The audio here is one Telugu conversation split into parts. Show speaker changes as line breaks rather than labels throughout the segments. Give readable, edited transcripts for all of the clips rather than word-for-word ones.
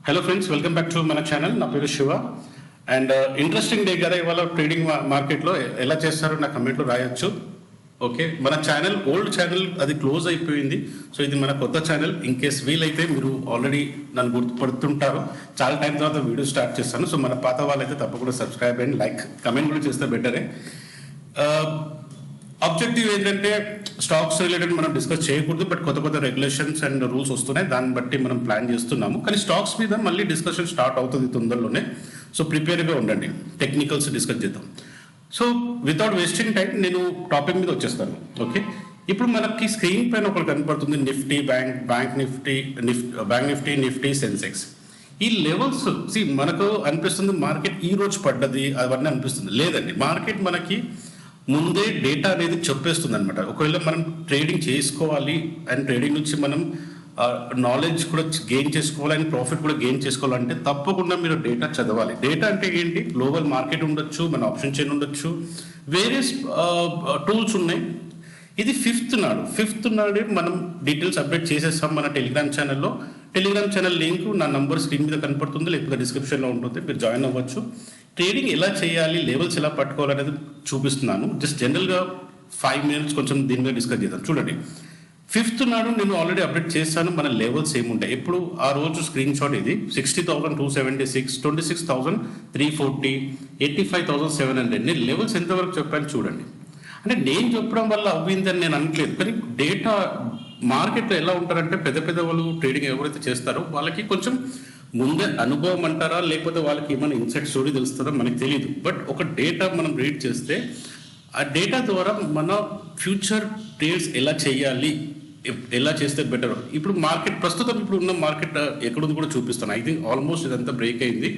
Hello friends, welcome back to మన ఛానల్. నా పేరు శివ. అండ్ ఇంట్రెస్టింగ్ డే కదా ఇవాళ. ట్రేడింగ్ మార్కెట్లో ఎలా చేస్తారో నా కమెంట్లో రాయొచ్చు. ఓకే, మన ఛానల్ ఓల్డ్ ఛానల్ అది క్లోజ్ అయిపోయింది. సో ఇది మన కొత్త ఛానల్. ఇన్ కేస్ వీలైతే మీరు ఆల్రెడీ నన్ను గుర్తుపడుతుంటారు, చాలా టైం తర్వాత వీడియో స్టార్ట్ చేస్తాను. సో మన పాత వాళ్ళైతే తప్పకుండా సబ్స్క్రైబ్ అండ్ లైక్ కమెంట్ కూడా చేస్తే బెటరే. ఆబ్జెక్టివ్ ఏంటంటే స్టాక్స్ రిలేటెడ్ మనం డిస్కస్ చేయకూడదు, బట్ కొత్త కొత్త రెగ్యులేషన్స్ అండ్ రూల్స్ వస్తున్నాయి, దాన్ని బట్టి మనం ప్లాన్ చేస్తున్నాము. కానీ స్టాక్స్ మీద మళ్ళీ డిస్కషన్ స్టార్ట్ అవుతుంది తొందరలోనే. సో ప్రిపేర్గా ఉండండి, టెక్నికల్స్ డిస్కస్ చేద్దాం. సో వితౌట్ వేస్టింగ్ టైం నేను టాపిక్ మీద వచ్చేస్తాను. ఓకే, ఇప్పుడు మనకి స్క్రీన్ పైన ఒకటి కనపడుతుంది, నిఫ్టీ, బ్యాంక్ నిఫ్టీ, సెన్సెక్స్. ఈ లెవెల్స్ మనకు అనిపిస్తుంది మార్కెట్ ఈ రోజు పడ్డది అవన్నీ అనిపిస్తుంది. లేదండి, మార్కెట్ మనకి ముందే డేటా అనేది చెప్పేస్తుంది అనమాట. ఒకవేళ మనం ట్రేడింగ్ చేసుకోవాలి అండ్ ట్రేడింగ్ నుంచి మనం నాలెడ్జ్ కూడా గెయిన్ చేసుకోవాలి అండ్ ప్రాఫిట్ కూడా గెయిన్ చేసుకోవాలంటే తప్పకుండా మీరు డేటా చదవాలి. డేటా అంటే ఏంటి? గ్లోబల్ మార్కెట్ ఉండొచ్చు, మన ఆప్షన్ చైన్ ఉండొచ్చు, వేరియస్ టూల్స్ ఉన్నాయి. ఇది ఫిఫ్త్ నాడు మనం డీటెయిల్స్ అప్డేట్ చేసేస్తాం మన టెలిగ్రామ్ ఛానల్లో. టెలిగ్రామ్ ఛానల్ లింక్ నా నంబర్ స్క్రీన్ మీద కనపడుతుంది, లేకపోతే డిస్క్రిప్షన్లో ఉంటుంది, మీరు జాయిన్ అవ్వచ్చు. ట్రేడింగ్ ఎలా చేయాలి, లెవెల్స్ ఎలా పట్టుకోవాలనేది చూపిస్తున్నాను. జస్ట్ జనరల్గా 5 minutes కొంచెం దీని మీద డిస్కస్ చేద్దాం. చూడండి, ఫిఫ్త్ నాడు నేను ఆల్రెడీ అప్డేట్ చేస్తాను మన లెవెల్స్ ఏముంటాయి. ఇప్పుడు ఆ రోజు స్క్రీన్ షాట్ ఇది 60,276, 26,340, 85,700. నేను లెవెల్స్ ఎంతవరకు చెప్పాను చూడండి. అంటే నేను చెప్పడం వల్ల అవ్విందని నేను అనట్లేదు, కానీ డేటా మార్కెట్లో ఎలా ఉంటారంటే పెద్ద వాళ్ళు ట్రేడింగ్ ఎవరైతే చేస్తారో వాళ్ళకి కొంచెం ముందే అనుభవం అంటారా, లేకపోతే వాళ్ళకి ఏమైనా ఇన్సైట్ స్టోరీ తెలుస్తుందో మనకి తెలియదు. బట్ ఒక డేటా మనం రీడ్ చేస్తే ఆ డేటా ద్వారా మన ఫ్యూచర్ ట్రేడ్స్ ఎలా చేయాలి, ఎలా చేస్తే బెటర్. ఇప్పుడు మార్కెట్ ప్రస్తుతం ఇప్పుడు ఉన్న మార్కెట్ ఎక్కడుంది కూడా చూపిస్తాను. ఐ థింక్ ఆల్మోస్ట్ ఇదంతా బ్రేక్ అయింది.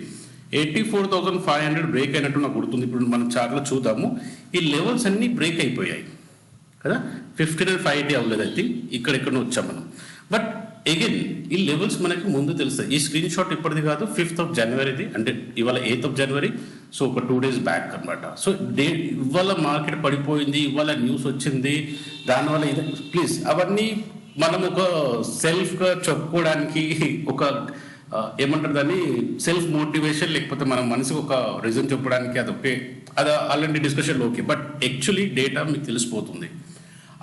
84,500 బ్రేక్ అయినట్టు నాకు గుర్తుంది. ఇప్పుడు మనం చార్ట్లో చూద్దాము. ఈ లెవెల్స్ అన్నీ బ్రేక్ అయిపోయాయి కదా. 59,580 అవ్వలేదు. ఐ థింక్ ఇక్కడెక్కడో వచ్చాం మనం. బట్ అగైన్ ఈ లెవెల్స్ మనకి ముందు తెలుస్తాయి. ఈ స్క్రీన్ షాట్ ఇప్పటిది కాదు, 5th of January, అంటే ఇవాళ 8th of January. సో ఒక 2 days బ్యాక్ అనమాట. సో ఇవాళ మార్కెట్ పడిపోయింది, ఇవాళ న్యూస్ వచ్చింది, దానివల్ల ఇది ప్లీజ్ అవన్నీ మనం ఒక సెల్ఫ్గా చెప్పుకోవడానికి ఒక ఏమంటారు దాన్ని, సెల్ఫ్ మోటివేషన్, లేకపోతే మన మనసుకు ఒక రీజన్ చెప్పడానికి అది ఓకే, అది అలాంటి discussion okay. But actually data మీకు తెలిసిపోతుంది.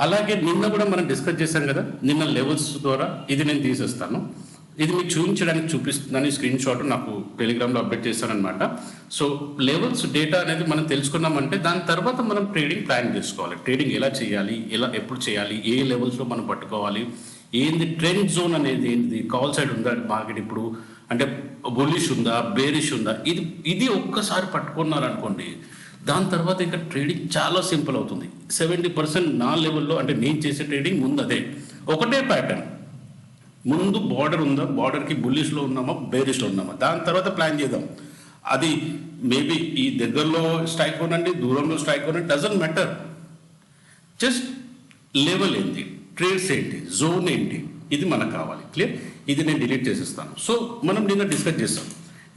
అలాగే నిన్న కూడా మనం డిస్కస్ చేశాం కదా, నిన్న లెవెల్స్ ద్వారా ఇది నేను తీసేస్తాను. ఇది మీకు చూపించడానికి చూపిస్తున్నాను. ఈ స్క్రీన్ షాట్ నాకు టెలిగ్రామ్లో అప్డేట్ చేశానమాట. సో లెవెల్స్ డేటా అనేది మనం తెలుసుకున్నామంటే దాని తర్వాత మనం ట్రేడింగ్ ప్లాన్ చేసుకోవాలి. ట్రేడింగ్ ఎలా చేయాలి, ఎప్పుడు చేయాలి, ఏ లెవెల్స్లో మనం పట్టుకోవాలి, ఏంది ట్రెండ్ జోన్ అనేది, ఏంటి కాల్ సైడ్ ఉందా మార్కెట్ ఇప్పుడు, అంటే బుల్లిష్ ఉందా, బేరిష్ ఉందా, ఇది ఒక్కసారి పట్టుకున్నారనుకోండి, దాని తర్వాత ఇంకా ట్రేడింగ్ చాలా సింపుల్ అవుతుంది. 70% నా లెవెల్లో, అంటే నేను చేసే ట్రేడింగ్ ముందు అదే ఒకటే ప్యాటర్న్. ముందు బార్డర్ ఉందా, బార్డర్కి బుల్లిష్లో ఉన్నామా, బేరిష్లో ఉన్నామా, దాని తర్వాత ప్లాన్ చేద్దాం. అది మేబీ ఈ దగ్గరలో స్ట్రైక్ కొనండి, దూరంలో స్ట్రైక్ కొనండి, డజంట్ మ్యాటర్. జస్ట్ లెవెల్ ఏంటి, ట్రేడ్స్ ఏంటి, జోన్ ఏంటి, ఇది మనకు కావాలి. క్లియర్? ఇది నేను డిలీట్ చేసేస్తాను. సో మనం నిన్న డిస్కస్ చేస్తాం.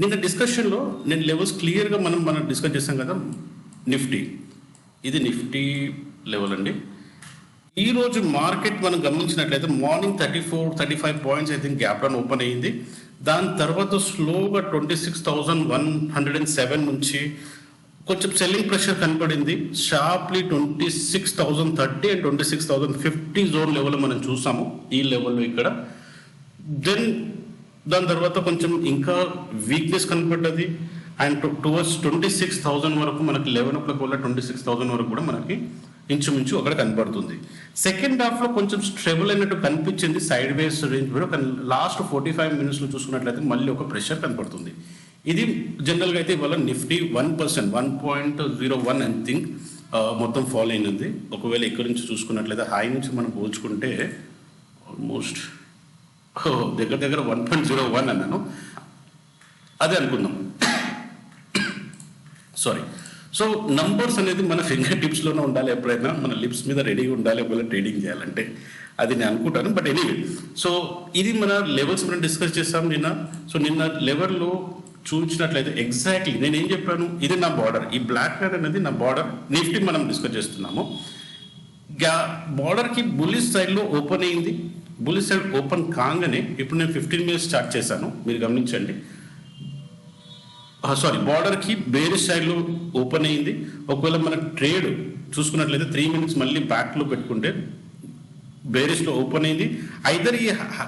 నిన్న డిస్కషన్లో నేను లెవెల్స్ క్లియర్గా మనం డిస్కస్ చేస్తాం కదా. ఇది నిఫ్టీ లెవెల్ అండి. ఈరోజు మార్కెట్ మనం గమనించినట్లయితే morning 34-35 points I think gap down open అయ్యింది. దాని తర్వాత స్లోగా 26,107 నుంచి కొంచెం సెల్లింగ్ ప్రెషర్ కనపడింది. షార్ప్లీ 26,030 అండ్ 26,050 జోన్ లెవెల్ మనం చూసాము ఈ లెవెల్లో ఇక్కడ. దెన్ దాని తర్వాత కొంచెం ఇంకా వీక్నెస్ కనపడ్డది అండ్ టువర్డ్స్ 26,000 వరకు మనకి 11 o'clock వల్ల 26,000 వరకు కూడా మనకి ఇంచుమించు అక్కడ కనపడుతుంది. సెకండ్ హాఫ్లో కొంచెం స్ట్రెబుల్ అయినట్టు కనిపించింది, సైడ్ వేస్ రేంజ్ కూడా. కానీ లాస్ట్ 45 minutesలో చూసుకున్నట్లయితే మళ్ళీ ఒక ప్రెషర్ కనపడుతుంది. ఇది జనరల్గా అయితే ఇవాళ నిఫ్టీ 1%, 1.01 ఐ థింక్ మొత్తం ఫాలో అయినది. ఒకవేళ ఇక్కడి నుంచి చూసుకున్నట్లయితే హై నుంచి మనం పోల్చుకుంటే ఆల్మోస్ట్ దగ్గర 1.01 అన్నాను, అదే అనుకుందాం, సారీ. సో నంబర్స్ అనేది మన ఫింగర్ టిప్స్లోనే ఉండాలి, ఎప్పుడైనా మన లిప్స్ మీద రెడీగా ఉండాలి ఒకవేళ ట్రేడింగ్ చేయాలంటే, అది నేను అనుకుంటాను. బట్ ఎనీవే, సో ఇది మన లెవెల్స్ మనం డిస్కస్ చేస్తాం నిన్న. సో నిన్న లెవెల్లో చూపించినట్లయితే ఎగ్జాక్ట్లీ నేను ఏం చెప్పాను, ఇది నా బార్డర్, ఈ బ్లాక్ లైన్ అనేది నా బార్డర్. నిఫ్టీ మనం డిస్కస్ చేస్తున్నాము. బార్డర్కి బుల్లిష్ సైడ్లో ఓపెన్ అయింది, బుల్లిష్ సైడ్ ఓపెన్ కాగానే ఇప్పుడు నేను 15 మినిట్స్ స్టార్ట్ చేశాను, మీరు గమనించండి. సారీ, బార్డర్కి బేరిష్ సైడ్లో ఓపెన్ అయింది. ఒకవేళ మన ట్రేడ్ చూసుకున్నట్లయితే 3 మినిట్స్ మళ్ళీ బ్యాక్లో పెట్టుకుంటే బేరిష్లో ఓపెన్ అయింది. ఐదర్ ఈ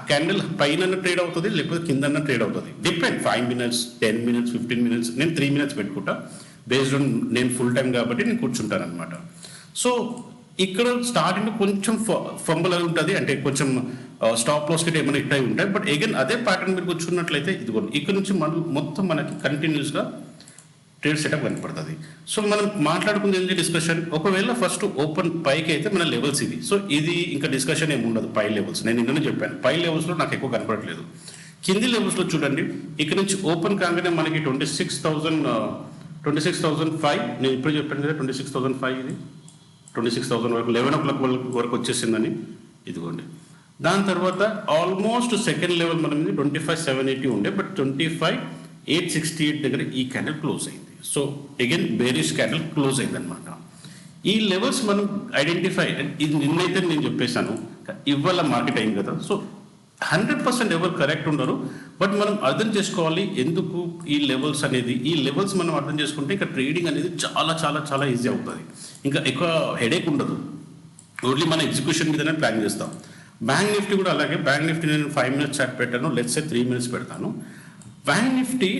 క్యాండిల్ పైన ట్రేడ్ అవుతుంది, లేకపోతే కింద ట్రేడ్ అవుతుంది. Depend 5 minutes, 10 minutes, 15 minutes. నేను 3 మినిట్స్ పెట్టుకుంటా, బేస్డ్ ఆన్ నేను ఫుల్ టైం కాబట్టి నేను కూర్చుంటాను అనమాట. సో ఇక్కడ స్టార్టింగ్ కొంచెం ఫంబల్ అయి ఉంటుంది, అంటే కొంచెం స్టాప్ లాస్ కిట్ ఏమైనా హిట్ అయి ఉంటాయి. బట్ అగైన్ అదే ప్యాటర్న్ మీరు కూర్చున్నట్లయితే ఇదిగోండి, ఇక్కడ నుంచి మొత్తం మనకి కంటిన్యూస్గా ట్రేడ్ సెటప్ కనపడుతుంది. సో మనం మాట్లాడుకుంది ఏంటి డిస్కషన్, ఒకవేళ ఫస్ట్ ఓపెన్ పైకి అయితే మన లెవెల్స్ ఇవి. సో ఇది ఇంకా డిస్కషన్ ఏమి ఉండదు. పై లెవెల్స్ నేను నిన్ననే చెప్పాను, పై లెవెల్స్లో నాకు ఎక్కువ కనపడట్లేదు. కింది లెవెల్స్లో చూడండి, ఇక్కడ నుంచి ఓపెన్ కాగానే మనకి 26,005 నేను ఇప్పుడు చెప్పాను కదా, 26,005 ఇది 26,000 వరకు 11 o'clock వరకు వచ్చేసిందని. ఇదిగోండి, దాని తర్వాత ఆల్మోస్ట్ సెకండ్ లెవెల్ మనం 25,780 ఉండే, బట్ 25,868 దగ్గర ఈ క్యాండిల్ క్లోజ్ అయింది. So again bearish candle close అయింది అనమాట. ఈ లెవెల్స్ మనం ఐడెంటిఫై, ఇది నిన్నైతే నేను చెప్పేశాను, ఇవాళ మార్కెట్ అయింది కదా. సో 100% ఎవరు కరెక్ట్ ఉండరు, బట్ మనం అర్థం చేసుకోవాలి ఎందుకు ఈ లెవెల్స్ అనేది. ఈ లెవెల్స్ మనం అర్థం చేసుకుంటే ఇక ట్రేడింగ్ అనేది చాలా చాలా చాలా ఈజీ అవుతుంది, ఇంకా ఎక్కువ హెడేక్ ఉండదు. ఓన్లీ మన ఎగ్జిక్యూషన్ మీదనే ప్లాన్ చేస్తాం. బ్యాంక్ నిఫ్టీ కూడా అలాగే. బ్యాంక్ నిఫ్టీ నేను 5 మినిట్స్ చాట్ పెట్టాను, లెట్స్ సే 3 మినిట్స్ పెడతాను. బ్యాంక్ నిఫ్టీ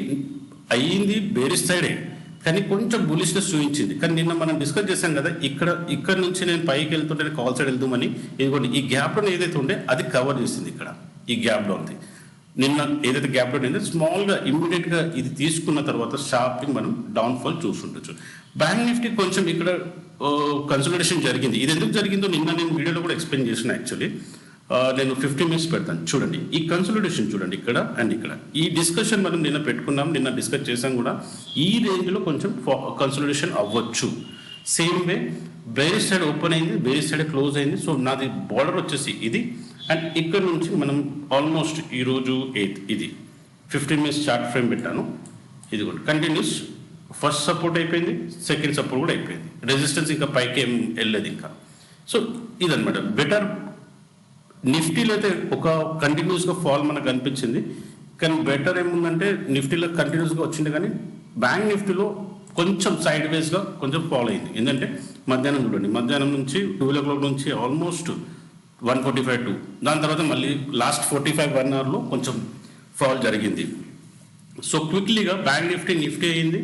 అయ్యింది బేరిష్ సైడే, కానీ కొంచెం బులిష్నెస్ చూపించింది. కానీ నిన్న మనం డిస్కస్ చేశాం కదా, ఇక్కడ నుంచి నేను పైకి వెళ్తుంటే కాల్ సైడ్ వెళ్దామని. ఇదిగోండి, ఈ గ్యాప్లో ఏదైతే ఉండే అది కవర్ చేసింది. ఇక్కడ ఈ గ్యాప్లో ఉంది, నిన్న ఏదైతే గ్యాప్లో ఉందో స్మాల్గా ఇమ్మీడియట్గా ఇది తీసుకున్న తర్వాత షార్పింగ్ మనం డౌన్ఫాల్ చూస్తుండొచ్చు. బ్యాంక్ నిఫ్టీ కొంచెం ఇక్కడ కన్సల్టేషన్ జరిగింది. ఇది ఎందుకు జరిగిందో నిన్న నేను వీడియోలో కూడా ఎక్స్ప్లెయిన్ చేసిన. యాక్చువల్లీ నేను 15 మినిట్స్ పెడతాను, చూడండి ఈ కన్సల్టేషన్ చూడండి ఇక్కడ అండ్ ఇక్కడ. ఈ డిస్కషన్ మనం నిన్న పెట్టుకున్నాం, నిన్న డిస్కస్ చేసాం కూడా. ఈ రేంజ్లో కొంచెం కన్సల్టేషన్ అవ్వచ్చు. Same way bearish side open అయింది, బేరిష్ సైడ్ క్లోజ్ అయింది. సో నాది బార్డర్ వచ్చేసి ఇది, అండ్ ఇక్కడ నుంచి మనం ఆల్మోస్ట్ ఈరోజు 8 ఇది 15 మినిట్స్ చార్ట్ ఫ్రేమ్ పెట్టాను. ఇది కూడా కంటిన్యూస్ ఫస్ట్ సపోర్ట్ అయిపోయింది, సెకండ్ సపోర్ట్ కూడా అయిపోయింది. రెసిస్టెన్స్ ఇంకా పైకి ఏం వెళ్ళలేదు ఇంకా. సో ఇదనమాట బెటర్. నిఫ్టీలో అయితే ఒక కంటిన్యూస్గా ఫాల్ మనకు కనిపించింది, కానీ బెటర్ ఏముందంటే నిఫ్టీలో కంటిన్యూస్గా వచ్చింది, కానీ బ్యాంక్ నిఫ్టీలో కొంచెం సైడ్ వేస్గా కొంచెం ఫాల్ అయింది. ఎందుకంటే మధ్యాహ్నం చూడండి, మధ్యాహ్నం నుంచి 12 o'clock నుంచి ఆల్మోస్ట్ 145 దాని తర్వాత మళ్ళీ లాస్ట్ 45 1 hourలో కొంచెం ఫాల్ జరిగింది. సో క్విక్లీగా బ్యాంక్ నిఫ్టీ అయింది.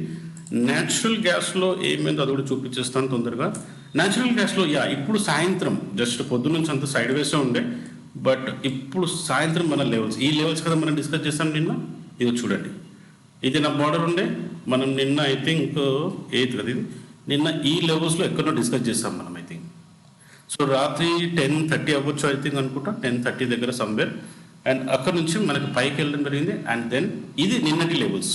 న్యాచురల్ గ్యాస్లో ఏమైందో అది కూడా చూపించేస్తాను తొందరగా. న్యాచురల్ గ్యాస్లో ఇప్పుడు సాయంత్రం జస్ట్ పొద్దున్న నుంచి అంత సైడ్ వేసే ఉండే, బట్ ఇప్పుడు సాయంత్రం మన లెవెల్స్, ఈ లెవెల్స్ కదా మనం డిస్కస్ చేస్తాం నిన్న. ఇది చూడండి, ఇది నా బార్డర్ ఉండే. మనం నిన్న ఐ థింక్ 8 కదా ఇది, నిన్న ఈ లెవెల్స్లో ఎక్కడో డిస్కస్ చేస్తాం మనం ఐ థింక్. సో రాత్రి 10:30 అవ్వచ్చు ఐ థింక్ అనుకుంటా, 10:30 దగ్గర సమ్వేర్. అండ్ అక్కడ నుంచి మనకి పైకి వెళ్ళడం జరిగింది. అండ్ దెన్ ఇది నిన్నటి levels.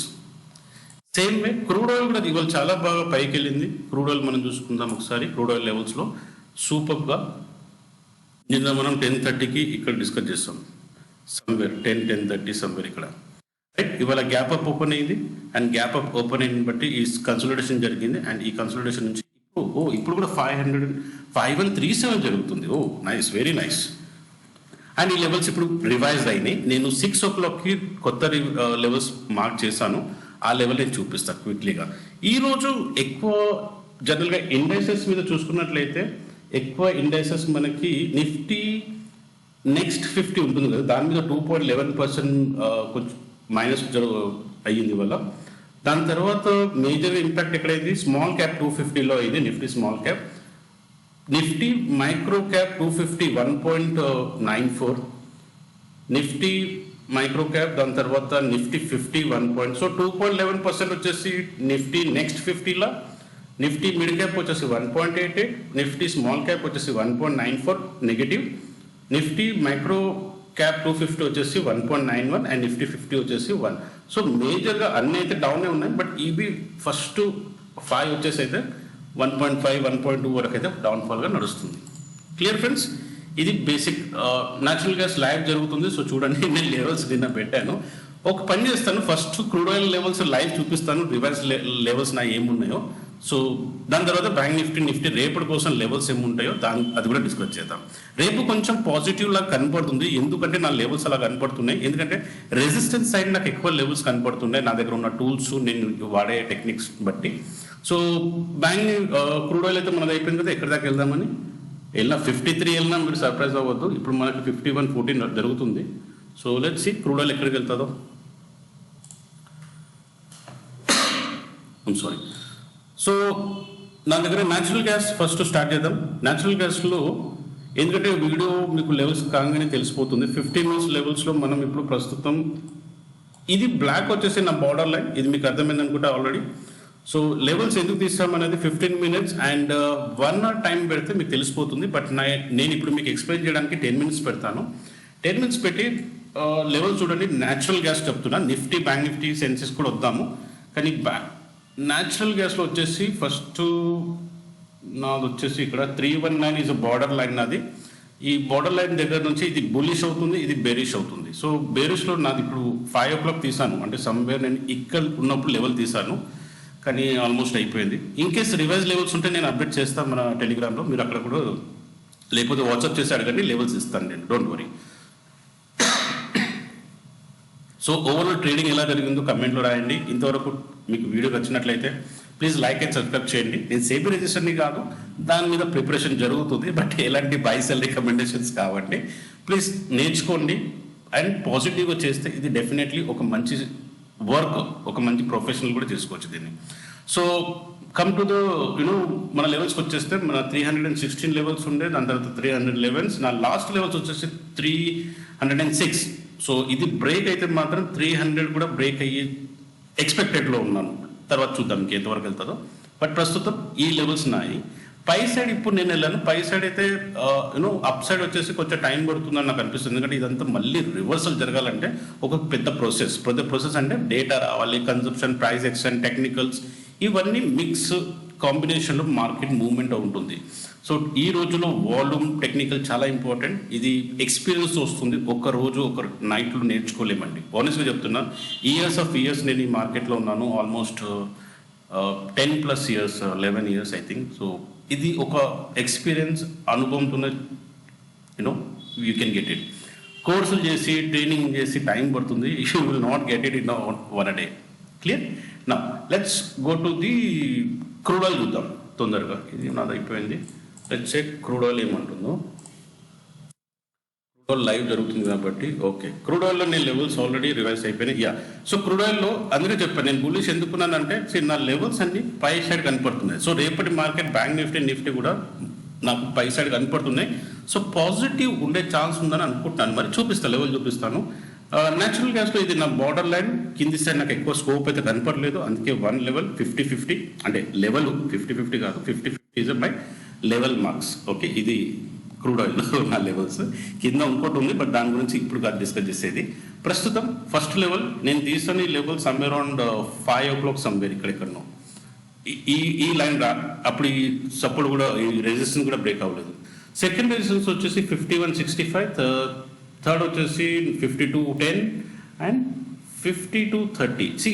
Same way crude oil కూడా ఇవాళ చాలా బాగా పైకి వెళ్ళింది. క్రూడ్ ఆయిల్ మనం చూసుకుందాం ఒకసారి. క్రూడ్ ఆయిల్ లెవెల్స్లో సూపర్గా నిన్న మనం 10:30కి ఇక్కడ డిస్కస్ చేస్తాం, సమ్వేర్ 10:30 సమ్వేర్ ఇక్కడ. రైట్, ఇవాళ గ్యాప్ అప్ ఓపెన్ అయింది, అండ్ గ్యాప్ అప్ ఓపెన్ అయింది బట్టి ఈ కన్సల్టేషన్ జరిగింది. అండ్ ఈ కన్సల్టేషన్ నుంచి ఇప్పుడు కూడా 5,137 జరుగుతుంది. Nice, very nice. అండ్ ఈ లెవెల్స్ ఇప్పుడు రివైజ్ అయినాయి. నేను 6 o'clockకి కొత్త లెవెల్స్ మార్క్ చేశాను, ఆ లెవెల్ నేను చూపిస్తాను క్విక్లీగా. ఈరోజు ఎక్కువ జనరల్గా ఇండైసెస్ మీద చూసుకున్నట్లయితే ఎక్కువ ఇండైసెస్ మనకి నిఫ్టీ నెక్స్ట్ 50 ఉంటుంది కదా, దాని మీద 2.11% కొంచెం మైనస్ అయ్యింది వల్ల. దాని తర్వాత మేజర్ ఇంపాక్ట్ ఎక్కడైంది, స్మాల్ క్యాప్ 250లో అయింది. Nifty small cap, Nifty micro cap 250 1.94, Nifty micro cap, దాని తర్వాత నిఫ్టీ 50 1 సో 2.11% వచ్చేసి నిఫ్టీ నెక్స్ట్ 50లా. నిఫ్టీ మిడ్ క్యాప్ వచ్చేసి 1.88, నిఫ్టీ స్మాల్ క్యాప్ వచ్చేసి 1.94 నెగిటివ్, నిఫ్టీ మైక్రో క్యాప్ 250 వచ్చేసి 1.91 అండ్ నిఫ్టీ 50 వచ్చేసి 1. సో మేజర్గా అన్నీ అయితే డౌనే ఉన్నాయి, బట్ ఇవి ఫస్ట్ 5 వచ్చేసి అయితే 1.5 1.2 వరకు అయితే డౌన్ఫాల్గా నడుస్తుంది. క్లియర్ ఫ్రెండ్స్, ఇది బేసిక్. న్యాచురల్ గ్యాస్ లైవ్ జరుగుతుంది. సో చూడండి, నేను లెవెల్స్ నిన్న పెట్టాను. ఒక పని చేస్తాను, first crude oil levels live చూపిస్తాను, రివర్స్ లెవెల్స్ నా ఏమున్నాయో. సో దాని తర్వాత బ్యాంక్ నిఫ్టీ రేపటి కోసం లెవెల్స్ ఏమి ఉంటాయో అది కూడా డిస్కస్ చేద్దాం. రేపు కొంచెం పాజిటివ్ లాగా కనపడుతుంది, ఎందుకంటే నా లెవెల్స్ అలా కనపడుతున్నాయి, ఎందుకంటే రెసిస్టెన్స్ సైడ్ నాకు ఎక్కువ లెవెల్స్ కనపడుతున్నాయి నా దగ్గర ఉన్న టూల్స్, నేను వాడే టెక్నిక్స్ బట్టి. సో బ్యాంక్ క్రూడ్ ఆయిల్ అయితే మనది అయిపోయింది కదా, ఎక్కడి దాకా వెళ్దామని వెళ్ళినా 53 వెళ్ళినా మీరు సర్ప్రైజ్ అవ్వద్దు. ఇప్పుడు మనకి 51.14 జరుగుతుంది. So let's see crude oil ఎక్కడికి వెళ్తుందో. సారీ. సో నా దగ్గర న్యాచురల్ గ్యాస్ ఫస్ట్ స్టార్ట్ చేద్దాం. న్యాచురల్ గ్యాస్లో ఎందుకంటే వీడియో మీకు లెవెల్స్ కాగానే తెలిసిపోతుంది. 15 మినిట్స్ లెవెల్స్లో మనం ఇప్పుడు ప్రస్తుతం ఇది బ్లాక్ వచ్చేసి నా బార్డర్ లైన్, ఇది మీకు అర్థమైంది అనుకుంటా ఆల్రెడీ. సో లెవెల్స్ ఎందుకు తీసామనేది 15 మినిట్స్ అండ్ 1 hour టైం పెడితే మీకు తెలిసిపోతుంది. బట్ నేను ఇప్పుడు మీకు ఎక్స్ప్లెయిన్ చేయడానికి 10 మినిట్స్ పెడతాను. 10 మినిట్స్ పెట్టి లెవెల్ చూడండి. న్యాచురల్ గ్యాస్ చెప్తున్నా, నిఫ్టీ బ్యాంక్ నిఫ్టీ సెన్సెస్ కూడా వద్దాము. కానీ న్యాచురల్ గ్యాస్లో వచ్చేసి ఫస్ట్ నాది వచ్చేసి ఇక్కడ 319 ఈజ్ బార్డర్ లైన్ నాది. ఈ బార్డర్ లైన్ దగ్గర నుంచి ఇది బుల్లిష్ అవుతుంది, ఇది బెరిష్ అవుతుంది. సో బెరిష్లో నాది ఇప్పుడు 5 o'clock తీసాను, అంటే సమ్వేర్ నేను ఇక్కడ ఉన్నప్పుడు లెవెల్ తీసాను, కానీ ఆల్మోస్ట్ అయిపోయింది. ఇన్ కేస్ రివైజ్ లెవెల్స్ ఉంటే నేను అప్డేట్ చేస్తాను మన టెలిగ్రామ్లో, మీరు అక్కడ కూడా లేకపోతే వాట్సాప్ చేసి అడగండి, లెవెల్స్ ఇస్తాను నేను, don't worry. So overall trading ఎలా జరిగిందో కమెంట్లో రాయండి. ఇంతవరకు మీకు వీడియో నచ్చినట్లయితే ప్లీజ్ లైక్ అండ్ సబ్స్క్రైబ్ చేయండి. నేను సేబీ రిజిస్టర్ని కాదు, దాని మీద ప్రిపరేషన్ జరుగుతుంది, బట్ ఎలాంటి బై సెల్ రికమెండేషన్స్ కావండి. ప్లీజ్ నేర్చుకోండి అండ్ పాజిటివ్గా చేస్తే ఇది డెఫినెట్లీ ఒక మంచి వర్క్, ఒక మంచి ప్రొఫెషనల్ కూడా చేసుకోవచ్చు దీన్ని. సో కమ్ టు ద మన లెవెల్స్కి వచ్చేస్తే మన 316 లెవెల్స్ ఉండే, దాని తర్వాత 300 లెవెల్స్, నా లాస్ట్ లెవెల్స్ వచ్చేసి 306. సో ఇది బ్రేక్ అయితే మాత్రం 300 కూడా బ్రేక్ అయ్యి ఎక్స్పెక్టెడ్లో ఉన్నాను, తర్వాత చూద్దాం ఇంక ఎంతవరకు వెళ్తుందో. బట్ ప్రస్తుతం ఈ లెవెల్స్ ఉన్నాయి. పై సైడ్ ఇప్పుడు నేను వెళ్ళాను, పై సైడ్ అయితే అప్ సైడ్ వచ్చేసి కొంచెం టైం పడుతుందని నాకు అనిపిస్తుంది, ఎందుకంటే ఇదంతా మళ్ళీ రివర్సల్ జరగాలంటే ఒక పెద్ద ప్రాసెస్ అంటే డేటా రావాలి, కన్సంప్షన్, ప్రైస్ యాక్షన్, టెక్నికల్స్, ఇవన్నీ మిక్స్ కాంబినేషన్లో మార్కెట్ మూవ్మెంట్ ఉంటుంది. సో ఈ రోజులో వాల్యూమ్, టెక్నికల్ చాలా ఇంపార్టెంట్. ఇది ఎక్స్పీరియన్స్ వస్తుంది, ఒక రోజు ఒక నైట్లో నేర్చుకోలేమండి. ఆనెస్ట్గా చెప్తున్నా, ఇయర్స్ నేను ఈ మార్కెట్లో ఉన్నాను, almost 10+ years, 11 years I think. So ఇది ఒక ఎక్స్పీరియన్స్, అనుభవంతోనే యూ కెన్ గెట్ ఇట్. కోర్సులు చేసి ట్రైనింగ్ చేసి టైం పడుతుంది, you will not get it in 1 day. Clear? నా let's go to the crude oil చూద్దాం తొందరగా. ఇది నాది అయిపోయింది. లెట్స్ చెక్ క్రూడ్ ఆయిల్ ఏమంటుందో. క్రూడ్ ఆయిల్ లైవ్ జరుగుతుంది కాబట్టి ఓకే. క్రూడ్ ఆయిల్లో నేను లెవెల్స్ ఆల్రెడీ రివైజ్ అయిపోయినాయి. సో క్రూడ్ ఆయిల్లో అందుకే చెప్పాను నేను బుల్లిష్ ఎందుకున్నానంటే, నా లెవెల్స్ అన్ని పై సైడ్ కనపడుతున్నాయి. సో రేపటి మార్కెట్ బ్యాంక్ నిఫ్టీ కూడా నాకు పై సైడ్ కనపడుతున్నాయి. సో పాజిటివ్ ఉండే ఛాన్స్ ఉందని అనుకుంటున్నాను. మరి చూపిస్తాను, లెవెల్ చూపిస్తాను. న్యాచురల్ గ్యాస్లో ఇది నా బార్డర్ లైన్, కింది సైడ్ నాకు ఎక్కువ స్కోప్ అయితే కనపడలేదు, అందుకే 1 level 50-50, అంటే లెవెల్ 50-50 కాదు, 50-50 is my level marks. Okay, ఇది క్రూడ్ ఆయిల్ నా లెవెల్స్. కింద ఇంకోటి ఉంది, బట్ దాని గురించి ఇప్పుడు కాదు డిస్కస్ చేసేది. ప్రస్తుతం ఫస్ట్ లెవెల్ నేను తీసుకుని level somewhere around 5 o'clock somewhere ఇక్కడెక్కడనో ఈ లైన్ అప్పుడు ఈ సపోర్ట్ కూడా, ఈ రెసిస్టెన్స్ కూడా బ్రేక్ అవ్వలేదు. సెకండ్ రెసిస్టెన్స్ వచ్చేసి 51.65, థర్డ్ వచ్చేసి 52.10 అండ్ 52.30.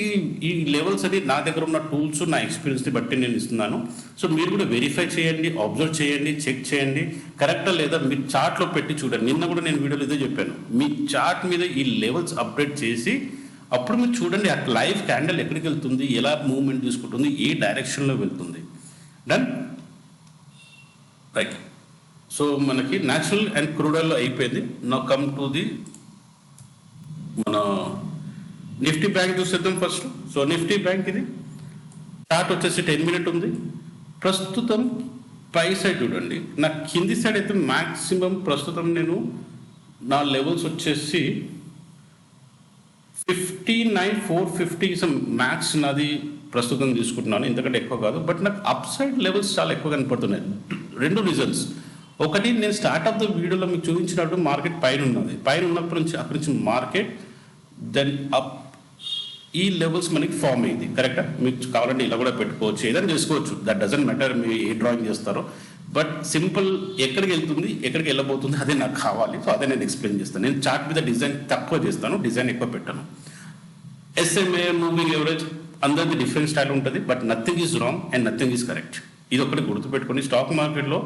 ఈ లెవెల్స్ అది నా దగ్గర ఉన్న టూల్స్, నా ఎక్స్పీరియన్స్ని బట్టి నేను ఇస్తున్నాను. సో మీరు కూడా వెరిఫై చేయండి, అబ్జర్వ్ చేయండి, చెక్ చేయండి, కరెక్టా లేదా మీరు చార్ట్లో పెట్టి చూడండి. నిన్న కూడా నేను వీడియోలో ఇదే చెప్పాను, మీ చార్ట్ మీద ఈ లెవెల్స్ అప్డేట్ చేసి అప్పుడు మీరు చూడండి ఆ లైవ్ క్యాండిల్ ఎక్కడికి వెళ్తుంది, ఎలా మూవ్మెంట్ తీసుకుంటుంది, ఏ డైరెక్షన్లో వెళ్తుంది. Done, right. సో మనకి న్యాచురల్ అండ్ క్రూడ్ ఆయిల్ అయిపోయింది. నా కమ్ టు ది మన నిఫ్టీ బ్యాంక్ చూసేద్దాం ఫస్ట్. సో నిఫ్టీ బ్యాంక్ ఇది చార్ట్ వచ్చేసి 10 minute ఉంది. ప్రస్తుతం పై సైడ్ చూడండి, నా కింది సైడ్ అయితే మ్యాక్సిమం ప్రస్తుతం నేను నా లెవెల్స్ వచ్చేసి 59,450 మ్యాక్స్ నాది ప్రస్తుతం తీసుకుంటున్నాను, ఎందుకంటే ఎక్కువ కాదు. బట్ నాకు అప్ సైడ్ లెవెల్స్ చాలా ఎక్కువ కనపడుతున్నాయి. 2 రీజన్స్. ఒకటి, నేను స్టార్ట్ ఆఫ్ ద వీడియోలో మీకు చూపించినట్టు మార్కెట్ పైన ఉన్నది, పైన ఉన్నప్పటి నుంచి అక్కడి నుంచి మార్కెట్ దెన్ అప్ ఈ లెవెల్స్ మనకి ఫామ్ అయింది. కరెక్టా? మీకు కావాలంటే ఇలా కూడా పెట్టుకోవచ్చు, ఏదైనా చేసుకోవచ్చు, దట్ డజంట్ మ్యాటర్ మీరు ఏ డ్రాయింగ్ చేస్తారో. బట్ సింపుల్ ఎక్కడికి వెళ్తుంది, ఎక్కడికి వెళ్ళబోతుంది అదే నాకు కావాలి. సో అదే నేను ఎక్స్ప్లెయిన్ చేస్తాను. నేను చార్ట్ మీద డిజైన్ తక్కువ చేస్తాను, డిజైన్ ఎక్కువ పెట్టాను. SMA మూవింగ్ ఎవరేజ్ అందరిది డిఫరెంట్ స్టైల్ ఉంటుంది, but nothing is wrong and nothing is correct. ఇది ఒకటి గుర్తుపెట్టుకొని స్టాక్ మార్కెట్లో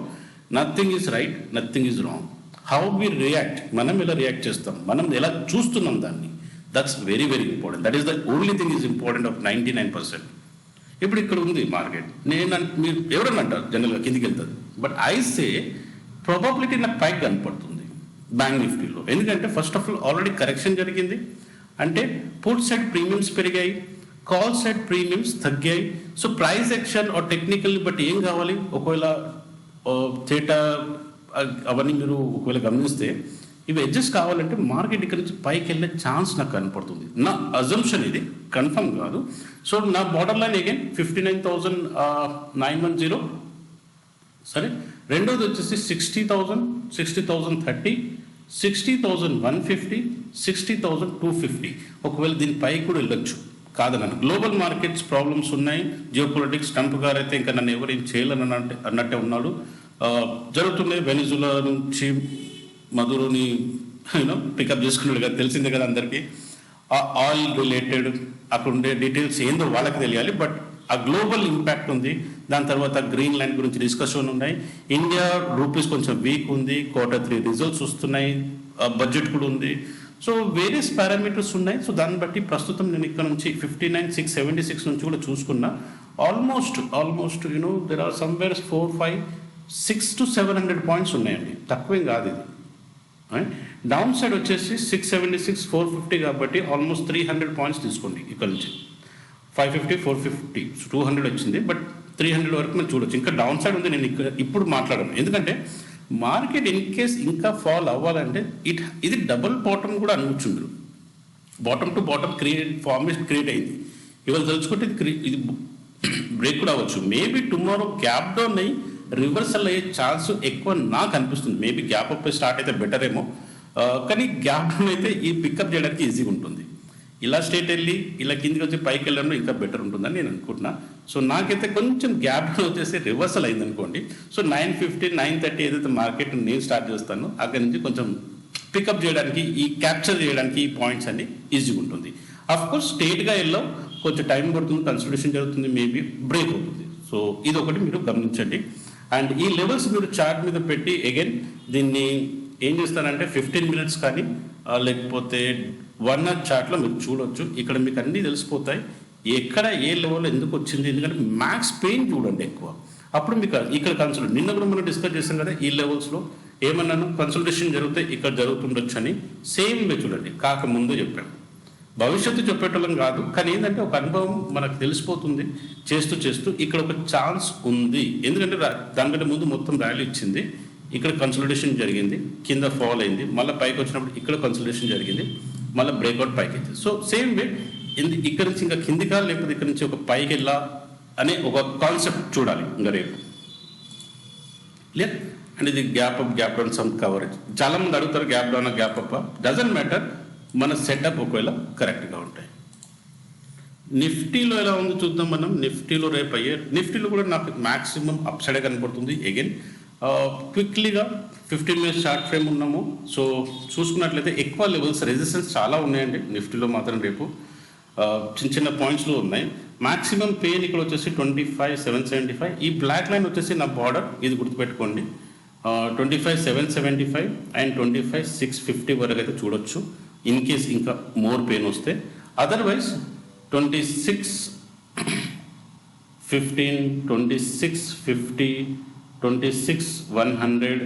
nothing is right, nothing is wrong. How we react, మనం ఎలా రియాక్ట్ చేస్తాం, మనం ఎలా చూస్తున్నాం దాన్ని, that's very very important. That is the only thing is important of 99%. ఇప్పుడు ఇక్కడ ఉంది మార్కెట్, మీరు ఎవరన్నా అంటారు జనరల్గా కిందికి వెళ్తుంది, బట్ ఐ సే ప్రాబబిలిటీ నాకు పైకి కనపడుతుంది బ్యాంక్ నిఫ్టీలో. ఎందుకంటే first of all already correction జరిగింది, అంటే పుట్ సైడ్ ప్రీమియమ్స్ పెరిగాయి, కాల్ సైడ్ ప్రీమియమ్స్ తగ్గాయి. So price action or technical but ఏం కావాలి, ఒకవేళ థేటా అవన్నీ మీరు ఒకవేళ గమనిస్తే ఇవి అడ్జస్ట్ కావాలంటే మార్కెట్ ఇక్కడ నుంచి పైకి వెళ్ళే ఛాన్స్ నాకు కనపడుతుంది. నా అజంప్షన్ ఇది, కన్ఫర్మ్ కాదు. సో నా బార్డర్ లైన్ అగైన్ 59,910. సరే, రెండోది వచ్చేసి 60,000, 60,030, 60,150, 60,250. ఒకవేళ దీని పైకి కూడా వెళ్ళొచ్చు, కాదన్నాను. గ్లోబల్ మార్కెట్స్ ప్రాబ్లమ్స్ ఉన్నాయి, జియోపొలిటిక్స్. ట్రంప్ గారు అయితే ఇంకా నన్ను ఎవరేం చేయలేని అన్నట్టే ఉన్నాడు. జరుగుతున్నాయి, వెనిజులా నుంచి మధురుని పికప్ చేసుకున్నాడు కదా, తెలిసిందే కదా అందరికీ. ఆయిల్ రిలేటెడ్ అక్కడ ఉండే డీటెయిల్స్ ఏందో వాళ్ళకి తెలియాలి, బట్ ఆ గ్లోబల్ ఇంపాక్ట్ ఉంది. దాని తర్వాత గ్రీన్ ల్యాండ్ గురించి డిస్కషన్ ఉన్నాయి. ఇండియా రూపీస్ కొంచెం వీక్ ఉంది, Q3 రిజల్ట్స్ వస్తున్నాయి, బడ్జెట్ కూడా ఉంది. సో వేరియస్ పారామీటర్స్ ఉన్నాయి. సో దాన్ని బట్టి ప్రస్తుతం నేను ఇక్కడ నుంచి 59,676 నుంచి కూడా చూసుకున్నా. Almost there or somewhere 4, 5, 6 to 700 points ఉన్నాయండి, తక్కువేం కాదు ఇది. డౌన్ సైడ్ వచ్చేసి 676, 450 కాబట్టి ఆల్మోస్ట్ 300 పాయింట్స్ తీసుకోండి. ఇక్కడ నుంచి 550, 450, 200 వచ్చింది, బట్ 300 వరకు మనం చూడొచ్చు. ఇంకా డౌన్ సైడ్ ఉంది, నేను ఇప్పుడు మాట్లాడను. ఎందుకంటే మార్కెట్ ఇన్ కేస్ ఇంకా ఫాల్ అవ్వాలంటే ఇది డబుల్ బాటమ్ కూడా అనుకోవచ్చు. మీరు bottom to bottom formation create అయింది. ఇవాళ తెలుసుకుంటే ఇది బ్రేక్ కూడా అవ్వచ్చు. మేబీ టుమారో గ్యాప్ డౌన్ అయ్యి రివర్సల్ అయ్యే ఛాన్స్ ఎక్కువ నాకు అనిపిస్తుంది. మేబీ గ్యాప్ అప్ స్టార్ట్ అయితే బెటర్ ఏమో, కానీ గ్యాప్ డౌన్ అయితే ఈ పికప్ చేయడానికి ఈజీగా ఉంటుంది. ఇలా స్టేట్ వెళ్ళి ఇలా కిందికి వచ్చి పైకి వెళ్ళడంలో ఇంకా బెటర్ ఉంటుందని నేను అనుకుంటున్నా. సో నాకైతే కొంచెం గ్యాప్ డౌన్ వచ్చేసి రివర్సల్ అయింది అనుకోండి. సో 950, 930 ఏదైతే మార్కెట్ నేను స్టార్ట్ చేస్తానో అక్కడి నుంచి కొంచెం పికప్ చేయడానికి, ఈ క్యాప్చర్ చేయడానికి ఈ పాయింట్స్ అన్ని ఈజీగా ఉంటుంది. అఫ్ కోర్స్ స్టేట్గా వెళ్ళాం, కొంచెం టైం పడుతుంది, కన్సల్టేషన్ జరుగుతుంది, మేబీ బ్రేక్ అవుతుంది. సో ఇది ఒకటి మీరు గమనించండి. అండ్ ఈ లెవెల్స్ మీరు చార్ట్ మీద పెట్టి అగైన్ దీన్ని ఏం చేస్తారంటే 15 minutes కానీ లేకపోతే 1 hour చార్ట్లో మీరు చూడొచ్చు. ఇక్కడ మీకు అన్నీ తెలిసిపోతాయి, ఎక్కడ ఏ లెవెల్లో ఎందుకు వచ్చింది. ఎందుకంటే మ్యాక్స్ పెయిన్ చూడండి ఎక్కువ, అప్పుడు మీకు ఇక్కడ కన్సల్ట్. నిన్న కూడా మనం డిస్కస్ చేసాం కదా, ఈ లెవెల్స్లో ఏమన్నాను, కన్సల్టేషన్ జరిగితే ఇక్కడ జరుగుతుండొచ్చు అని. సేమ్ వే చూడండి, కాకముందు చెప్పాను. భవిష్యత్తు చెప్పేటోళ్ళం కాదు, కానీ ఏంటంటే ఒక అనుభవం మనకు తెలిసిపోతుంది చేస్తూ చేస్తూ. ఇక్కడ ఒక ఛాన్స్ ఉంది, ఎందుకంటే దానికంటే ముందు మొత్తం ర్యాలీ ఇచ్చింది, ఇక్కడ కన్సల్టేషన్ జరిగింది, కింద ఫాల్ అయింది, మళ్ళీ పైకి వచ్చినప్పుడు ఇక్కడ కన్సల్టేషన్ జరిగింది, మళ్ళీ బ్రేక్అవుట్ పైకి వచ్చింది. సో సేమ్ వే ఇక్కడ నుంచి ఇంకా కిందికా లేకపోతే ఇక్కడ నుంచి ఒక పైకి వెళ్ళా అనే ఒక కాన్సెప్ట్ చూడాలి ఇంకా రేపు. లేదు అండ్ ఇది gap up, gap down, some coverage. చాలా మంది అడుగుతారు gap down, gap up. Doesn't matter, మన సెటప్ ఒకవేళ కరెక్ట్గా ఉంటాయి. నిఫ్టీలో ఎలా ఉంది చూద్దాం మనం. నిఫ్టీలో రేపు నిఫ్టీలో కూడా నాకు మ్యాక్సిమం అప్ సైడే కనపడుతుంది. అగైన్ క్విక్లీగా 15 minutes షార్ట్ ఫ్రేమ్ ఉన్నాము. సో చూసుకున్నట్లయితే ఎక్కువ లెవెల్స్ రెసిస్టెన్స్ చాలా ఉన్నాయండి నిఫ్టీలో మాత్రం. రేపు చిన్న చిన్న పాయింట్స్లో ఉన్నాయి. మ్యాక్సిమం పెయిన్ ఇక్కడ వచ్చేసి 25,775. ఈ బ్లాక్ లైన్ వచ్చేసి నా బార్డర్, ఇది గుర్తుపెట్టుకోండి. 25,775 అండ్ 25,650 వరకు అయితే చూడొచ్చు, ఇన్ కేస్ ఇంకా మోర్ పెయిన్ వస్తే. అదర్వైజ్ 26,15, 26,50, 26,100,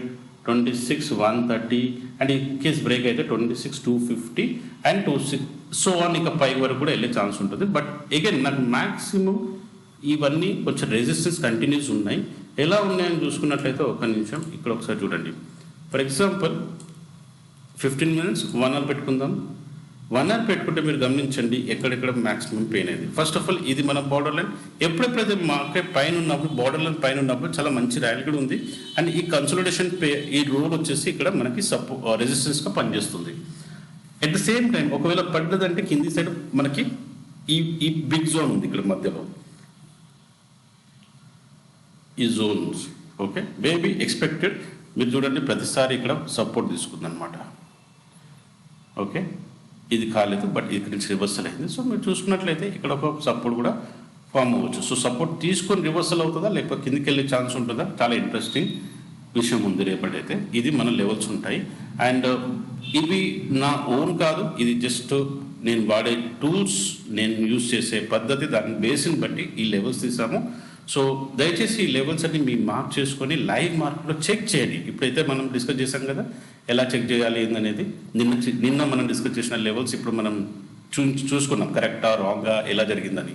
26,130 అండ్ ఈ కేస్ బ్రేక్ అయితే 26,250 అండ్ 26 సో ఆన్ ఇక పై వరకు కూడా వెళ్ళే ఛాన్స్ ఉంటుంది. బట్ అగైన్ నాకు మ్యాక్సిమం ఇవన్నీ కొంచెం రెసిస్టెన్స్ కంటిన్యూస్ ఉన్నాయి. ఎలా ఉన్నాయని చూసుకున్నట్లయితే ఒక నిమిషం ఇక్కడ ఒకసారి చూడండి. ఫర్ ఎగ్జాంపుల్ 15 minutes 1 hour పెట్టుకుందాం. 1 hour పెట్టుకుంటే మీరు గమనించండి ఎక్కడెక్కడ మ్యాక్సిమం పెయిన్ అయింది. ఫస్ట్ ఆఫ్ ఆల్ ఇది మన బార్డర్ లైన్. ఎప్పుడెప్పుడైతే మార్కెట్ పైన ఉన్నప్పుడు, బార్డర్ లైన్ పైన ఉన్నప్పుడు చాలా మంచి ర్యాలీ కూడా ఉంది. అండ్ ఈ కన్సల్టేషన్ ఈ రోల్ వచ్చేసి ఇక్కడ మనకి రెసిస్టెన్స్గా పనిచేస్తుంది. ఎట్ ద సేమ్ టైం ఒకవేళ పడ్డదంటే కింది సైడ్ మనకి ఈ బిగ్ జోన్ ఉంది ఇక్కడ మధ్యలో, ఈ జోన్స్. Okay, maybe expected. మీరు చూడండి ప్రతిసారి ఇక్కడ సపోర్ట్ తీసుకుంది అనమాట. ఓకే, ఇది కాలేదు, బట్ ఇక్కడ నుంచి రివర్సల్ అయింది. సో మీరు చూసుకున్నట్లయితే ఇక్కడ ఒక సపోర్ట్ కూడా ఫామ్ అవ్వచ్చు. సో సపోర్ట్ తీసుకొని రివర్సల్ అవుతుందా లేకపోతే కిందికి వెళ్ళే ఛాన్స్ ఉంటుందా, చాలా ఇంట్రెస్టింగ్ విషయం ఉంది రేపటైతే. ఇది మన లెవెల్స్ ఉంటాయి. అండ్ ఇవి నా ఓన్ కాదు, ఇది జస్ట్ నేను వాడే టూల్స్, నేను యూజ్ చేసే పద్ధతి, దాని బేస్ని బట్టి ఈ లెవెల్స్ తీసాము. సో దయచేసి ఈ లెవెల్స్ అన్ని మీ మార్క్ చేసుకొని లైవ్ మార్కెట్లో చెక్ చేయండి. ఇప్పుడైతే మనం డిస్కస్ చేసాం కదా ఎలా చెక్ చేయాలి ఏందనేది. నిన్న మనం డిస్కస్ చేసిన లెవెల్స్ ఇప్పుడు మనం చూసుకున్నాం కరెక్టా రాంగా ఎలా జరిగిందని.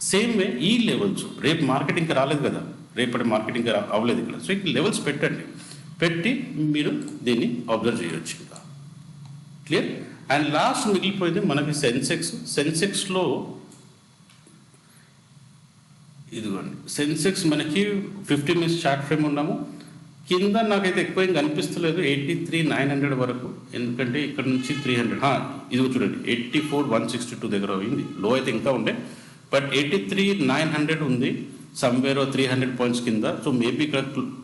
సేమ్ వే ఈ లెవెల్స్ రేపు మార్కెట్ ఇంకా రాలేదు కదా, రేపటి మార్కెట్ ఇంకా అవ్వలేదు ఇక్కడ. సో ఇక్కడ లెవెల్స్ పెట్టండి, పెట్టి మీరు దీన్ని అబ్జర్వ్ చేయొచ్చు. ఇంకా క్లియర్. అండ్ లాస్ట్ మిగిలిపోయింది మనకి సెన్సెక్స్లో ఇదిగోండి సెన్సెక్స్ మనకి 50 మినిట్స్ చార్ట్ ఫ్రేమ్ ఉన్నాము. కింద నాకైతే ఎక్కువ ఏం కనిపిస్తలేదు 83,900 వరకు, ఎందుకంటే ఇక్కడ నుంచి 300 ఇదిగో చూడండి 84,162 దగ్గర అయింది. లో అయితే ఇంకా ఉండే, బట్ 83,900 ఉంది, సమ్వేర్ 300 పాయింట్స్ కింద. సో మేబీ ఇక్కడ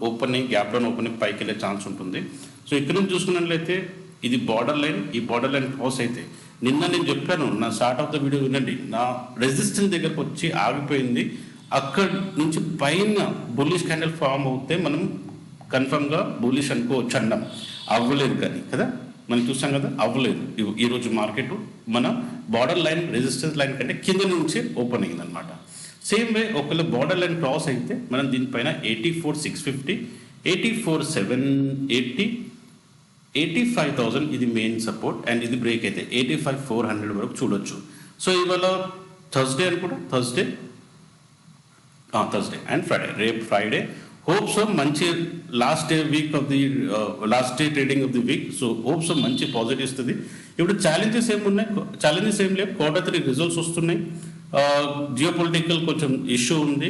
ఓపెన్ అయ్యి గ్యాప్ డౌన్ ఓపెన్ అయ్యి పైకి వెళ్ళే ఛాన్స్ ఉంటుంది. సో ఇక్కడ నుంచి చూసుకున్నట్లయితే ఇది బార్డర్ లైన్, ఈ బార్డర్ లైన్ క్రాస్ అయితే నిన్న నేను చెప్పాను నా స్టార్ట్ ఆఫ్ ద వీడియో వినండి, నా రెసిస్టెన్స్ దగ్గరకు వచ్చి ఆగిపోయింది. అక్కడ నుంచి పైన బుల్లిష్ క్యాండిల్ ఫామ్ అవుతే మనం కన్ఫర్మ్గా బుల్లిష్ అనుకోవచ్చు అన్నాం. అవ్వలేదు కానీ కదా, మనం చూసాం కదా అవ్వలేదు. ఈరోజు మార్కెట్ మన బార్డర్ లైన్ రెసిస్టెన్స్ లైన్ కంటే కింద నుంచి ఓపెన్ అయిందనమాట. సేమ్ వే ఒకవేళ బార్డర్ లైన్ క్రాస్ అయితే మనం దీనిపైన 84,650, 84,780, 85,000 ఇది మెయిన్ సపోర్ట్. అండ్ ఇది బ్రేక్ అయితే 85,400 వరకు చూడొచ్చు. సో ఇవాళ థర్స్డే అనుకుంటా, థర్స్డే అండ్ ఫ్రైడే, రేపు ఫ్రైడే. హోప్ సో మంచి last day trading of the week. So hope so మంచి పాజిటివ్ ఇస్తుంది. ఇప్పుడు ఛాలెంజెస్ ఏమున్నాయి, ఛాలెంజెస్ ఏం లేవు. Q3 రిజల్ట్స్ వస్తున్నాయి, జియోపొలిటికల్ కొంచెం ఇష్యూ ఉంది,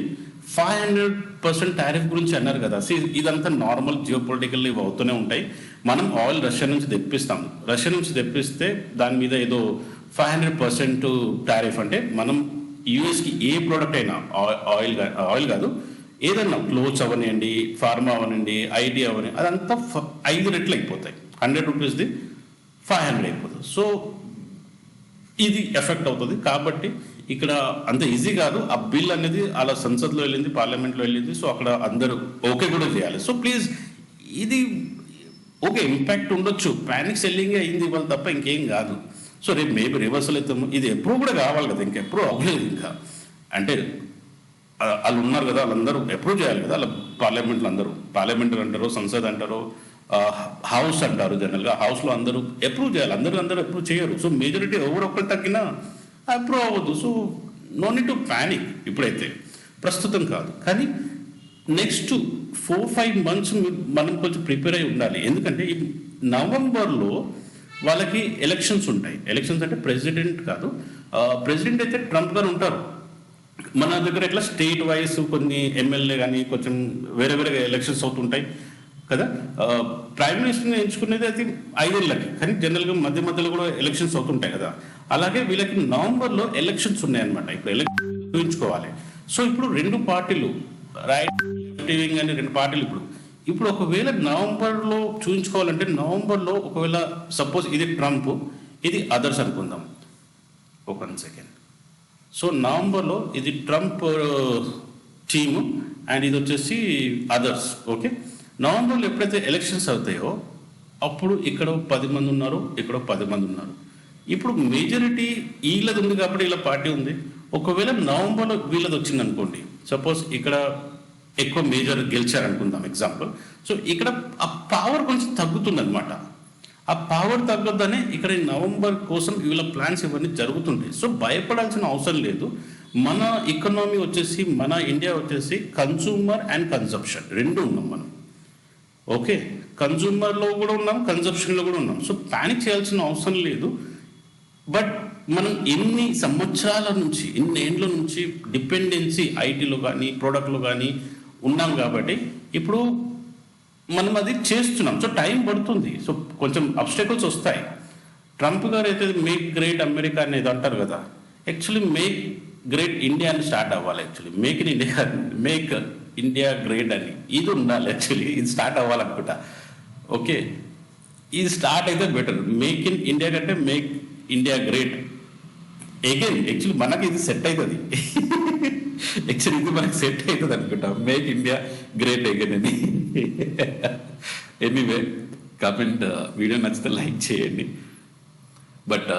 500% టారిఫ్ గురించి అన్నారు కదా. ఇదంతా నార్మల్ జియోపొలిటికల్ ఇవి అవుతూనే ఉంటాయి. మనం ఆయిల్ రష్యా నుంచి తెప్పిస్తాము, రష్యా నుంచి తెప్పిస్తే దాని మీద ఏదో 500% టారిఫ్. అంటే మనం యూఎస్కి ఏ ప్రోడక్ట్ అయినా ఆయిల్ కాదు ఏదన్నా క్లోత్స్ అవనివ్వండి, ఫార్మా అవనండి, ఐటీ అవని, అదంతా 5 రెట్లు అయిపోతాయి. 100 రూపీస్ది 500 అయిపోతుంది. సో ఇది ఎఫెక్ట్ అవుతుంది. కాబట్టి ఇక్కడ అంత ఈజీ కాదు. ఆ బిల్ అనేది అలా సంసద్లో వెళ్ళింది, పార్లమెంట్లో వెళ్ళింది. సో అక్కడ అందరూ ఓకే కూడా చేయాలి. సో ప్లీజ్ ఇది ఓకే ఇంపాక్ట్ ఉండొచ్చు, ప్యానిక్ సెల్లింగ్ అయింది ఇవాళ తప్ప ఇంకేం కాదు. సో రేపు మేబీ రివర్సల్ అవుతాము. ఇది ఎప్పుడు కూడా కావాలి కదా, ఇంకెప్పుడు అవ్వలేదు ఇంకా. అంటే వాళ్ళు ఉన్నారు కదా, వాళ్ళందరూ అప్రూవ్ చేయాలి కదా. వాళ్ళ పార్లమెంట్లో అందరూ, పార్లమెంట్ అంటారు, సంసద్ అంటారు, హౌస్ అంటారు, జనరల్గా హౌస్లో అందరూ అప్రూవ్ చేయాలి. అందరూ అప్రూవ్ చేయరు. సో మెజారిటీ ఎవరు ఒక్కరు తగ్గినా అప్రూవ్ అవ్వద్దు. So no need to panic ఇప్పుడైతే, ప్రస్తుతం కాదు. కానీ నెక్స్ట్ 4-5 మంత్స్ మనం కొంచెం ప్రిపేర్ అయి ఉండాలి. ఎందుకంటే ఈ నవంబర్లో వాళ్ళకి ఎలక్షన్స్ ఉంటాయి. ఎలక్షన్స్ అంటే ప్రెసిడెంట్ కాదు, ప్రెసిడెంట్ అయితే ట్రంప్ గారు ఉంటారు. మన దగ్గర ఎట్లా స్టేట్ వైజ్ కొన్ని ఎమ్మెల్యే కానీ కొంచెం వేరే ఎలక్షన్స్ అవుతుంటాయి కదా. ప్రైమ్ మినిస్టర్ని ఎంచుకునేది అయితే 5 ఏళ్ళకి, కానీ జనరల్గా మధ్యలో కూడా ఎలక్షన్స్ అవుతుంటాయి కదా. అలాగే వీళ్ళకి నవంబర్లో ఎలక్షన్స్ ఉన్నాయన్నమాట. ఇప్పుడు ఎలక్షన్ చూపించుకోవాలి. సో ఇప్పుడు 2 పార్టీలు రైట్ వింగ్ అని 2 పార్టీలు ఇప్పుడు ఒకవేళ నవంబర్లో చూపించుకోవాలంటే, నవంబర్లో ఒకవేళ సపోజ్ ఇది ట్రంప్, ఇది అదర్స్ అనుకుందాం, 1 సెకండ్. సో నవంబర్లో ఇది ట్రంప్ టీము అండ్ ఇది వచ్చేసి అదర్స్. ఓకే, నవంబర్లో ఎప్పుడైతే ఎలక్షన్స్ అవుతాయో అప్పుడు ఇక్కడ 10 మంది ఉన్నారు, ఇక్కడ 10 మంది ఉన్నారు. ఇప్పుడు మెజారిటీ వీళ్ళది ఉంది కాబట్టి వీళ్ళ పార్టీ ఉంది. ఒకవేళ నవంబర్లో వీళ్ళది వచ్చింది అనుకోండి, సపోజ్ ఇక్కడ ఎక్కువ మేజర్ గెలిచారనుకుందాం ఎగ్జాంపుల్. సో ఇక్కడ ఆ పవర్ కొంచెం తగ్గుతుంది అనమాట. ఆ పవర్ తగ్గొద్దనే ఇక్కడ నవంబర్ కోసం వీళ్ళ ప్లాన్స్ ఇవన్నీ జరుగుతుంటాయి. సో భయపడాల్సిన అవసరం లేదు. మన ఎకనామీ వచ్చేసి, మన ఇండియా వచ్చేసి కన్సూమర్ అండ్ కన్సంప్షన్ 2 ఉన్నాం మనం. ఓకే, కన్సూమర్లో కూడా ఉన్నాం, కన్సంప్షన్లో కూడా ఉన్నాం. సో ప్యానిక్ చేయాల్సిన అవసరం లేదు. బట్ మనం ఎన్ని సంవత్సరాల నుంచి, ఎన్ని ఏండ్ల నుంచి డిపెండెన్సీ ఐటీలో కానీ ప్రోడక్ట్లో కానీ ఉన్నాం కాబట్టి ఇప్పుడు మనం అది చేస్తున్నాం. సో టైం పడుతుంది. సో కొంచెం అబ్స్టకల్స్ వస్తాయి. ట్రంప్ గారు అయితే మేక్ గ్రేట్ అమెరికా అనేది అంటారు కదా, యాక్చువల్లీ మేక్ గ్రేట్ ఇండియా అని స్టార్ట్ అవ్వాలి. యాక్చువల్లీ మేక్ ఇండియా గ్రేట్ అని ఇది ఉండాలి. యాక్చువల్లీ ఇది స్టార్ట్ అవ్వాలనుకుంటా. ఓకే, ఇది స్టార్ట్ అయితే బెటర్. మేక్ ఇన్ ఇండియా కంటే make India great again. Actually మనకి ఇది సెట్ అవుతుంది, యాక్చువల్లీ ఇది మనకి సెట్ అవుతుంది అనుకుంటా, మేక్ ఇండియా గ్రేట్ అగైన్ అని. ఎనీవే కామెంట్, వీడియో నచ్చితే లైక్ చేయండి. బట్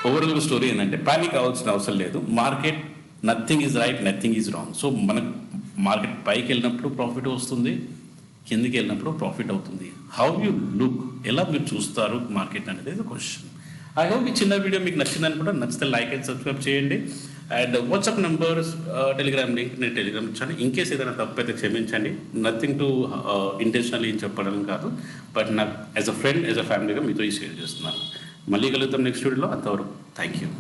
ఓవరాల్ స్టోరీ ఏంటంటే పానిక్ అవ్వాల్సిన అవసరం లేదు. Market nothing is right, nothing is wrong. So మనకు మార్కెట్ పైకి వెళ్ళినప్పుడు ప్రాఫిట్ వస్తుంది, కిందికి వెళ్ళినప్పుడు ప్రాఫిట్ అవుతుంది. హౌ యూ లుక్, ఎలా మీరు చూస్తారు మార్కెట్ అనేది క్వశ్చన్. ఐ హోప్ ఈ చిన్న వీడియో మీకు నచ్చిందని కూడా, నచ్చితే లైక్ అండ్ సబ్స్క్రైబ్ చేయండి. And WhatsApp numbers, Telegram link నేను టెలిగ్రామ్ ఇచ్చాను. ఇన్ కేస్ ఏదైనా తప్పు అయితే క్షమించండి. నథింగ్ టు ఇంటెన్షనల్ ఏం చెప్పడం కాదు, బట్ నాకు as a friend, as a ఫ్యామిలీగా మీతో ఈ షేర్ చేస్తున్నాను. మళ్ళీ కలుగుతాం నెక్స్ట్ వీడియోలో. అంతవరకు థ్యాంక్ యూ.